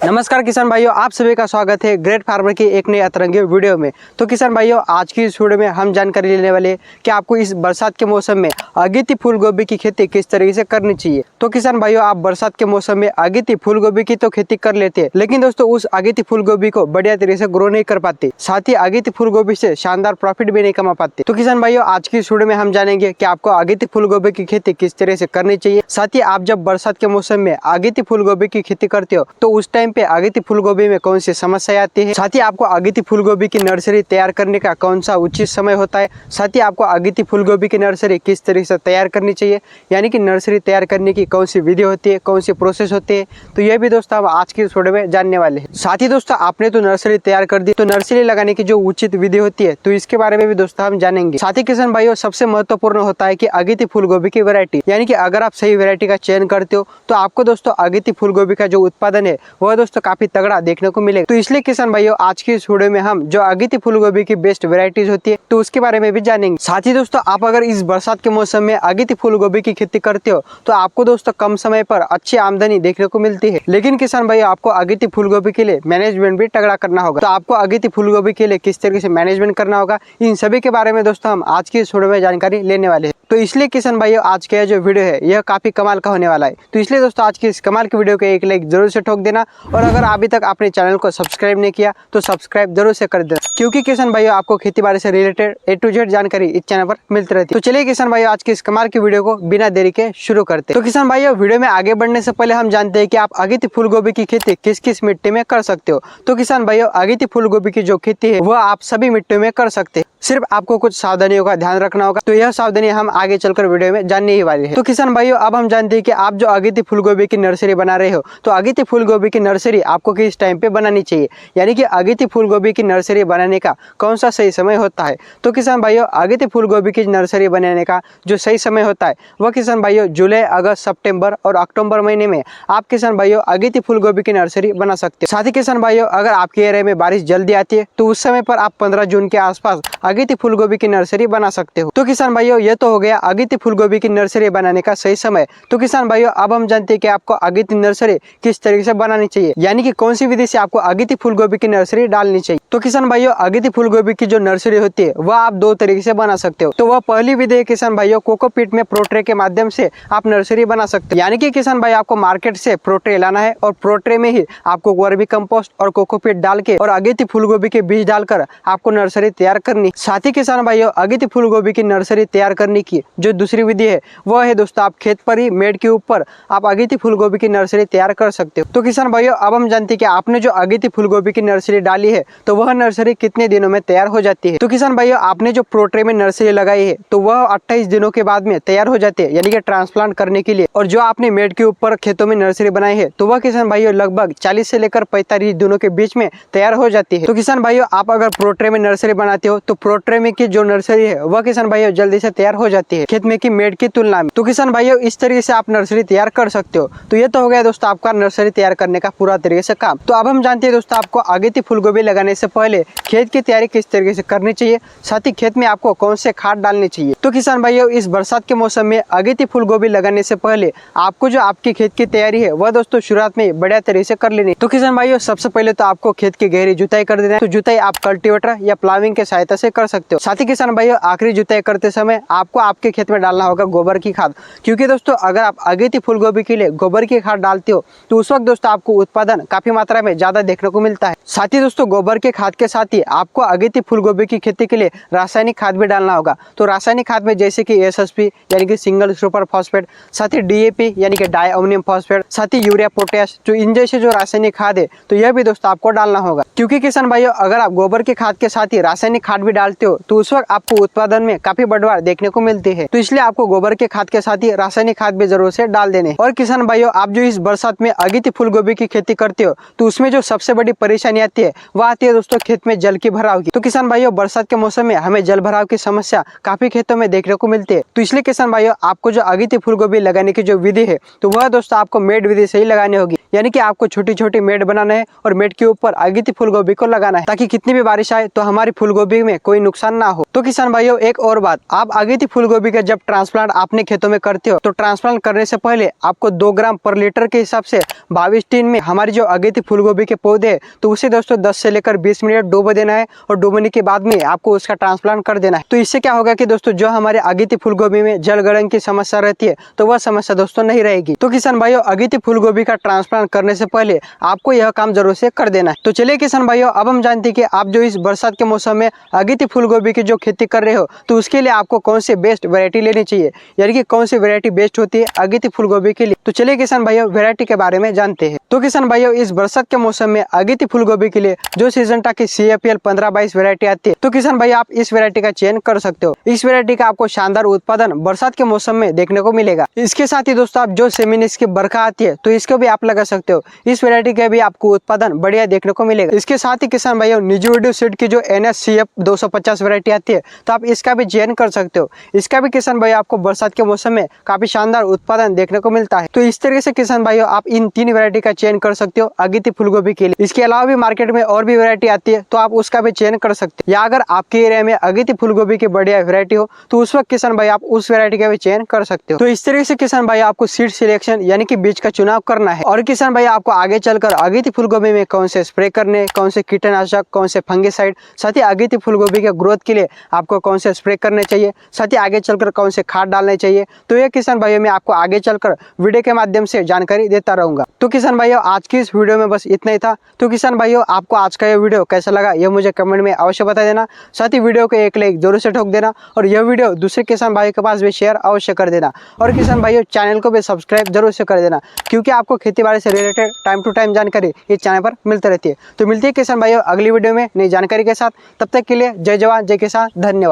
नमस्कार किसान भाइयों, आप सभी का स्वागत है ग्रेट फार्मर की एक नई अतरंगी वीडियो में। तो किसान भाइयों, आज की इस वीडियो में हम जानकारी लेने वाले हैं कि आपको इस बरसात के मौसम में अगेती फूल गोभी की खेती किस तरीके से करनी चाहिए। तो किसान भाइयों, आप बरसात के मौसम में अगेती फूल गोभी की तो खेती कर लेते हैं, लेकिन दोस्तों उस अगेती फूल गोभी को बढ़िया तरीके से ग्रो नहीं कर पाते, साथ ही अगेती फूल गोभी से शानदार प्रॉफिट भी नहीं कमा पाते। तो किसान भाइयों, आज की इस वीडियो में हम जानेंगे कि आपको अगेती फूल गोभी की खेती किस तरह से करनी चाहिए। साथ ही आप जब बरसात के मौसम में अगेती फूल गोभी की खेती करते हो तो उस टाइम पे अगेती फूल गोभी में कौन सी समस्या आती है, साथ ही आपको अगेती फूल गोभी की नर्सरी तैयार करने का कौन सा उचित समय होता है, साथ ही आपको अगेती फूल गोभी की नर्सरी किस तरीके से तैयार करनी चाहिए, यानी कि नर्सरी तैयार करने की कौन सी विधि होती है, कौन सी प्रोसेस होती है। तो ये भी दोस्तों हम आज की इस वीडियो में जानने वाले हैं। साथ ही दोस्तों आपने तो नर्सरी तैयार कर दी, तो नर्सरी लगाने की जो उचित विधि होती है तो इसके बारे में भी दोस्तों हम जानेंगे। साथ ही किसान भाइयों, सबसे महत्वपूर्ण होता है कि अगेती फूल गोभी की वैरायटी, यानी कि अगर आप सही वैरायटी का चयन करते हो तो आपको दोस्तों अगेती फूल गोभी का जो उत्पादन है वह दोस्तों काफी तगड़ा देखने को मिलेगा। तो इसलिए किसान भाइयों, आज की इस वीडियो में हम जो अगेती फूल गोभी की बेस्ट वैरायटीज होती है तो उसके बारे में भी जानेंगे। साथ ही दोस्तों आप अगर इस बरसात के मौसम में अगेती फूल गोभी की खेती करते हो तो आपको दोस्तों कम समय पर अच्छी आमदनी देखने को मिलती है, लेकिन किसान भाइयों आपको अगेती फूल गोभी के लिए मैनेजमेंट भी तगड़ा करना होगा। तो आपको अगेती फूल गोभी के लिए किस तरीके से मैनेजमेंट करना होगा, इन सभी के बारे में दोस्तों हम आज की इस वीडियो में जानकारी लेने वाले हैं। तो इसलिए किसान भाइयों, आज का जो वीडियो है यह काफी कमाल का होने वाला है। तो इसलिए दोस्तों आज की इस कमाल की वीडियो को एक लाइक जरूर से ठोक देना, और अगर अभी तक आपने चैनल को सब्सक्राइब नहीं किया तो सब्सक्राइब जरूर से कर देना, क्योंकि किसान भाइयों आपको खेती बाड़ी से रिलेटेड A to Z जानकारी इस चैनल पर मिलती रहती है। तो चलिए किसान भाइयों, आज की इस कमाल की वीडियो को बिना देरी के शुरू करते हैं। तो किसान भाइयों, वीडियो में आगे बढ़ने से पहले हम जानते हैं कि आप अगेती फूल गोभी की खेती किस किस मिट्टी में कर सकते हो। तो किसान भाइयों, अगेती फूल गोभी की जो खेती है वह आप सभी मिट्टियों में कर सकते हैं, सिर्फ आपको कुछ सावधानियों का ध्यान रखना होगा। तो यह सावधानी हम आगे चलकर वीडियो में जानने ही वाले हैं। तो किसान भाइयों, अब हम जानते हैं कि आप जो अगेती फूल गोभी की नर्सरी बना रहे हो तो अगेती फूल गोभी की नर्सरी आपको किस टाइम पे बनानी चाहिए, यानी कि अगेती फूल गोभी की नर्सरी बनाने का कौन सा सही समय होता है। तो किसान भाइयों, अगेती फूल गोभी की नर्सरी बनाने का जो सही समय होता है वह किसान भाइयों जुलाई, अगस्त, सितंबर और अक्टूबर महीने में आप किसान भाइयों अगेती फूल गोभी की नर्सरी बना सकते हो। साथ ही किसान भाइयों, अगर आपके एरिया में बारिश जल्दी आती है तो उस समय पर आप 15 जून के आसपास अगेती फूल गोभी की नर्सरी बना सकते हो। तो किसान भाइयों, यह तो हो गया अगेती फूल गोभी की नर्सरी बनाने का सही समय। तो किसान भाइयों, अब हम जानते हैं कि आपको अगेती नर्सरी किस तरीके से बनानी चाहिए, यानी कि कौन सी विधि से आपको अगेती फूल गोभी की नर्सरी डालनी चाहिए। तो किसान भाइयों, अगेती फूल गोभी की जो नर्सरी होती है वह आप दो तरीके से बना सकते हो। तो वह पहली विधि है किसान भाइयों, कोकोपीट में प्रोट्रे के माध्यम से आप नर्सरी बना सकते हो, यानी कि किसान भाई आपको मार्केट से प्रोट्रे लाना है और प्रोट्रे में ही आपको वर्मी कंपोस्ट और कोकोपीट डाल के और अगेती फूल गोभी के बीज डालकर आपको नर्सरी तैयार करनी। साथ ही किसान भाइयों, अगेती फूल गोभी की नर्सरी तैयार करने की जो दूसरी विधि है वह है दोस्तों, आप खेत पर ही मेड के ऊपर आप अगेती फूल गोभी की नर्सरी तैयार कर सकते हो। तो किसान भाइयों, अब हम जानते हैं कि आपने जो अगेती फूल गोभी की नर्सरी डाली है तो वह नर्सरी कितने दिनों में तैयार हो जाती है। तो किसान भाइयों, आपने जो प्रोट्रे में नर्सरी लगाई है तो वह 28 दिनों के बाद में तैयार हो जाती है, यानी कि ट्रांसप्लांट करने के लिए। और जो आपने मेड के ऊपर खेतों में नर्सरी बनाई है तो वह किसान भाइयों लगभग 40 से लेकर 45 दिनों के बीच में तैयार हो जाती है। तो किसान भाइयों, आप अगर प्रोट्रे में नर्सरी बनाते हो तो प्रोट्रे में की जो नर्सरी है वह किसान भाइयों जल्दी से तैयार हो जाती है खेत में की मेड की तुलना में। तो किसान भाइयों, इस तरीके से आप नर्सरी तैयार कर सकते हो। तो ये तो हो गया दोस्तों आपका नर्सरी तैयार करने का पूरा तरीके से काम। तो अब हम जानते हैं दोस्तों, आपको अगेती फूल गोभी लगाने से पहले खेत की तैयारी किस तरीके से करनी चाहिए, साथ ही खेत में आपको कौन से खाद डालनी चाहिए। तो किसान भाइयों, इस बरसात के मौसम में अगेती फूल गोभी लगाने से पहले आपको जो आपकी खेत की तैयारी है वह दोस्तों शुरुआत में बढ़िया तरीके से कर लेनी। तो किसान भाइयों, सबसे पहले तो आपको खेत की गहरी जुताई कर देना है। तो जुताई आप कल्टीवेटर या प्लाविंग के सहायता से कर सकते हो। साथ ही किसान भाइयों, आखिरी जुताई करते समय आपको आपके खेत में डालना होगा गोबर की खाद, क्योंकि दोस्तों अगर आप अगेती फूल गोभी के लिए गोबर की खाद डालते हो तो उस वक्त दोस्तों आपको उत्पादन काफी मात्रा में ज्यादा देखने को मिलता है। साथ ही दोस्तों गोबर के खाद के साथ ही आपको अगेती फूल गोभी की खेती के लिए रासायनिक खाद भी डालना होगा। तो रासायनिक खाद में जैसे कि SSP यानी कि सिंगल सुपर फॉस्फेट, साथ ही DAP यानी कि डाई अमोनियम फॉस्फेट, साथ ही यूरिया, पोटेश, जो इन जैसे जो रासायनिक खाद है तो यह भी दोस्तों आपको डालना होगा। क्योंकि किसान भाइयों, अगर आप गोबर के खाद के साथ ही रासायनिक खाद भी डालते हो तो उस वक्त आपको उत्पादन में काफी बढ़वार देखने को मिलती है। तो इसलिए आपको गोबर के खाद के साथ ही रासायनिक खाद भी जरूर से डाल देने। और किसान भाइयों, आप जो इस बरसात में अगेती फूल गोभी की खेती करते हो तो उसमें जो सबसे बड़ी परेशानी आती है वह आती है दोस्तों खेत में जल की भराव की। तो किसान भाइयों, बरसात के मौसम में हमें जल भराव की समस्या काफी खेतों में देखने को मिलती है। तो इसलिए किसान भाइयों, आपको जो अगेती फूल गोभी लगाने की जो विधि है तो वह दोस्तों आपको मेड विधि से ही लगानी होगी, यानी कि आपको छोटी छोटी मेड बनाना है और मेड के ऊपर अगेती फूल गोभी को लगाना है, ताकि कितनी भी बारिश आए तो हमारी फूल गोभी में कोई नुकसान ना हो। तो किसान भाइयों, एक और बात, आप अगेती फूल गोभी का जब ट्रांसप्लांट अपने खेतों में करते हो तो ट्रांसप्लांट करने से पहले आपको 2 ग्राम पर लीटर के हिसाब से 22 टीन में हमारी जो अगेती फूल गोभी के पौधे हैं तो उसे दोस्तों 10 से लेकर 20 मिनट डुबो देना है और डुबोने के बाद में आपको उसका ट्रांसप्लांट कर देना है। तो इससे क्या होगा कि दोस्तों जो हमारे अगेती फूल गोभी में जल गलन की समस्या रहती है तो वह समस्या दोस्तों नहीं रहेगी। तो किसान भाइयों, अगेती फूल गोभी का ट्रांसप्लांट करने से पहले आपको यह काम जरूर से कर देना है। तो चलिए किसान भाइयों, अब हम जानते हैं कि आप जो इस बरसात के मौसम में अगेती फूल गोभी की जो खेती कर रहे हो तो उसके लिए आपको कौन से बेस्ट वैरायटी लेनी चाहिए, यानी कि कौन सी वैरायटी बेस्ट होती है अगेती फूल गोभी के लिए। तो चलिए किसान भाइयों, वैरायटी के बारे में जानते हैं। तो किसान भाइयों, इस बरसात के मौसम में अगेती फूल गोभी के लिए जो सिजेंटा की CAPL 1522 वैरायटी आती है तो किसान भाई आप इस वैरायटी का चयन कर सकते हो। इस वैरायटी का आपको शानदार उत्पादन बरसात के मौसम में देखने को मिलेगा। इसके साथ ही दोस्तों आप जो सेमिनिक्स की बरखा आती है तो इसको भी आप लगा सकते हो। इस वैरायटी का भी आपको उत्पादन बढ़िया देखने को मिलेगा। इसके साथ ही किसान भाइयों, निजोडियो सीड की जो NSCF 250 वैरायटी आती है तो आप इसका भी चयन कर सकते हो। इसका भी किसान भाई आपको बरसात के मौसम में काफी शानदार उत्पादन देखने को मिलता है। तो इस तरीके से किसान भाइयों आप इन 3 वैरायटी का चयन कर सकते हो अगेती फूल गोभी के लिए। इसके अलावा भी मार्केट में और भी वैरायटी आती है तो आप उसका भी चयन कर सकते हो, या अगर आपके एरिया में अगेती फूल गोभी की बढ़िया वैरायटी हो तो उस वक्त किसान भाई आप उस वैरायटी का भी चयन कर सकते हो। तो इस तरीके से किसान भाई आपको सीड सिलेक्शन यानी कि बीज का चुनाव करना है। और किसान भाई आपको आगे चलकर अगेती फूल गोभी में कौन से स्प्रे करने, कौन से कीटनाशक, कौन से फंगिसाइड, साथ ही अगेती फूल गोभी के ग्रोथ के लिए आपको कौन से स्प्रे करने चाहिए, साथ ही आगे चलकर कौन से खाद डालने चाहिए, तो ये किसान भाइयों में आपको आगे चलकर वीडियो के माध्यम से जानकारी देता रहूंगा। तो किसान भाइयों आज की इस वीडियो में बस इतना ही था। तो किसान भाइयों आपको आज का यह वीडियो कैसा लगा यह मुझे कमेंट में अवश्य बता देना। साथ ही वीडियो को एक लाइक जरूर से ठोक देना और यह वीडियो दूसरे किसान भाइयों के पास भी शेयर अवश्य कर देना। और किसान भाइयों चैनल को भी सब्सक्राइब जरूर से कर देना, क्योंकि आपको खेती बाड़ी से रिलेटेड टाइम टू टाइम जानकारी इस चैनल पर मिलती रहती है। तो मिलती है किसान भाइयों अगली वीडियो में नई जानकारी के साथ। तब तक के लिए जय जवान जय किसान, धन्यवाद।